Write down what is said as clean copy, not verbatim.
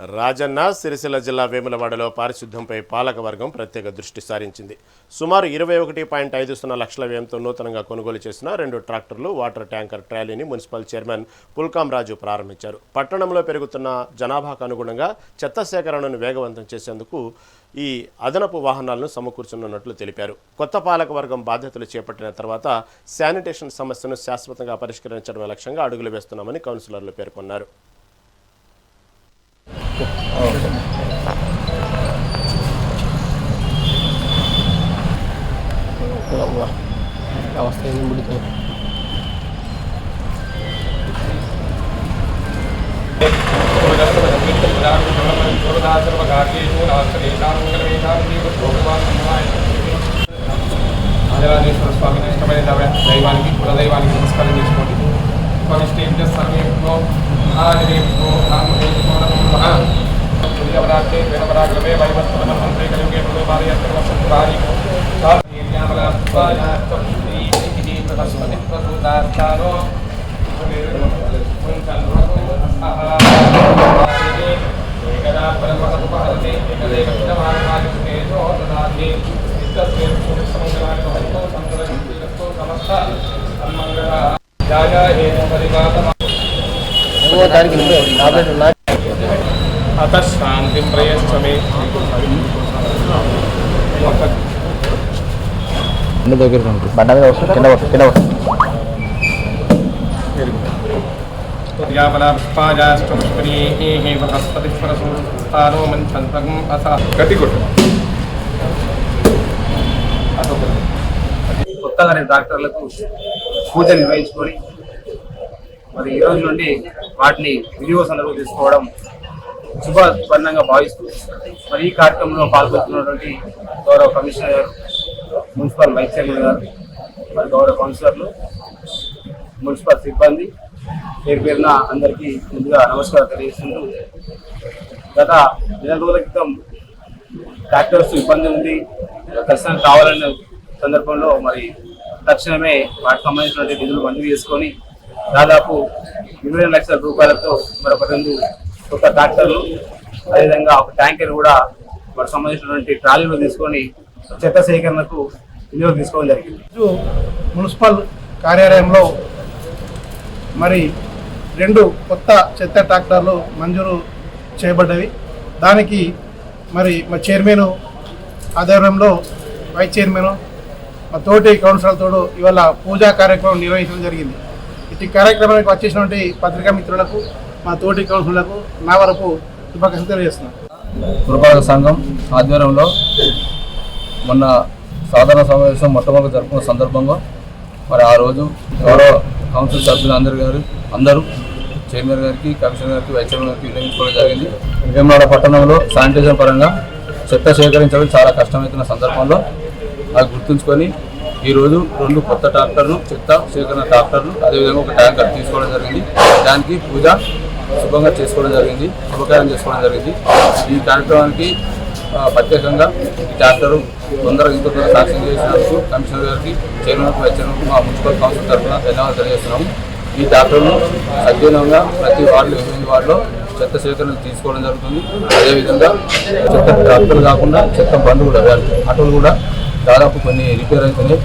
రాజన్న సిరిసిల్ల జిల్లా వేములవాడలో పారిశుద్ధ్యంపై పాలకవర్గం ప్రత్యేక దృష్టి సారించింది. సుమారు 21.50 లక్షల వ్యయంతో నూతనంగా కొనుగోలు చేసిన 2 ట్రాక్టర్లు, వాటర్ ట్యాంకర్ ట్రాలీని మున్సిపల్ చైర్మన్ పుల్కాం రాజు ప్రారంభించారు. పట్టణంలో పెరుగుతున్న జనాభాకు అనుగుణంగా చెత్త సేకరణను వేగవంతం చేసేందుకు ఈ అదనపు వాహనాలను సమకూర్చనున్నట్లు తెలిపారు. కొత్త పాలకవర్గం బాధ్యతలు చేపట్టిన తర్వాత శానిటేషన్ సమస్యను శాశ్వతంగా పరిష్కరించడమే లక్ష్యంగా అడుగులు వేస్తున్నామని కౌన్సిలర్లు పేర్కొన్నారు. ఆంజనేశ్వర స్వామికి ఇష్టమైన దైవానికి కులదైవానికి నమస్కారం చేసుకోండి. స్వామి సమయంలో వేదపరాగ్రమే వైవస్వే కలిగే శాంతి ప్రయచ్చమే కొత్తగా డాక్టర్లకు పూజ నిర్వహించుకొని మరి ఈ రోజు నుండి వాటిని వినియోగంలోకి తీసుకోవడం శుభపన్నంగా భావిస్తూ మరి ఈ కార్యక్రమంలో పాల్గొంటున్నటువంటి గౌరవ కమిషనర్ గారు, మున్సిపల్ వైస్ చైర్మన్ గారు, మరి గౌరవ కౌన్సిలర్లు, మున్సిపల్ సిబ్బంది పేరు పేరున అందరికీ ముందుగా నమస్కారం తెలియజేస్తుంటూ, గత 2 రోజుల క్రితం ట్రాక్టర్స్ ఇబ్బంది ఉంది దర్శనం కావాలనే సందర్భంలో మరి తక్షణమే వాటికి సంబంధించినటువంటి నిధులు మంజూరు చేసుకొని దాదాపు 20 లక్షల రూపాయలతో మరొక 2 కొత్త ట్రాక్టర్లు, అదేవిధంగా ఒక ట్యాంకర్ కూడా వాటికి సంబంధించినటువంటి ట్రాలీలు తీసుకొని చెత్త సేకరణకు వినియోగం తీసుకోవడం జరిగింది. మున్సిపల్ కార్యాలయంలో మరి 2 కొత్త చెత్త ట్రాక్టర్లు మంజూరు చేయబడ్డవి. దానికి మరి మా చైర్మన్ ఆధ్వర్యంలో వైస్ చైర్మన్ మా తోటి కౌన్సిలర్తో ఇవాళ పూజా కార్యక్రమం నిర్వహించడం జరిగింది. ఇటు కార్యక్రమానికి వచ్చేసినటువంటి పత్రికా మిత్రులకు, మా తోటి కౌన్సిలర్లకు నా వరకు శుభాకాంక్షలు తెలియజేస్తున్నాను. పురపాలక సంఘం ఆధ్వర్యంలో మొన్న సాధారణ సమావేశం మొట్టమొదటి జరుపుకున్న సందర్భంగా మరి ఆ రోజు గౌరవ కౌన్సిల్ సభ్యులు అందరూ చైర్మన్ గారికి, కమిషనర్ గారికి, వైస్ చైర్మన్ గారికి వినియోగించుకోవడం జరిగింది. వేములవాడ పట్టణంలో శానిటేషన్ పరంగా చెత్త సేకరించడం చాలా కష్టమవుతున్న సందర్భంలో అది గుర్తుంచుకొని ఈరోజు 2 కొత్త ట్రాక్టర్లు, చెత్త సేకరణ ట్రాక్టర్లు, అదేవిధంగా ఒక ట్యాంకర్ తీసుకోవడం జరిగింది. దానికి పూజ శుభంగా చేసుకోవడం జరిగింది, శుభకార్యం చేసుకోవడం జరిగింది. ఈ కార్యక్రమానికి ప్రత్యేకంగా ఈ ట్రాక్టరు తొందరగా సాక్ష్యం చేసినందుకు కమిషనర్ గారికి, చైర్మన్కు, వైస్ చైర్మన్కు మా మున్సిపల్ కౌన్సిల్ తరఫున ధన్యవాదాలు తెలియజేస్తున్నాము. ఈ ట్రాక్టర్ను సద్వినియోగంగా ప్రతి వార్డులో 8 వార్డులో చెత్త సేకరణ తీసుకోవడం జరుగుతుంది. అదేవిధంగా చెత్త ట్రాక్టర్లు కాకుండా చెత్త బండ్లు కూడా, ఆటోలు కూడా దాదాపు కొన్ని రిపేర్ అవుతున్నాయి.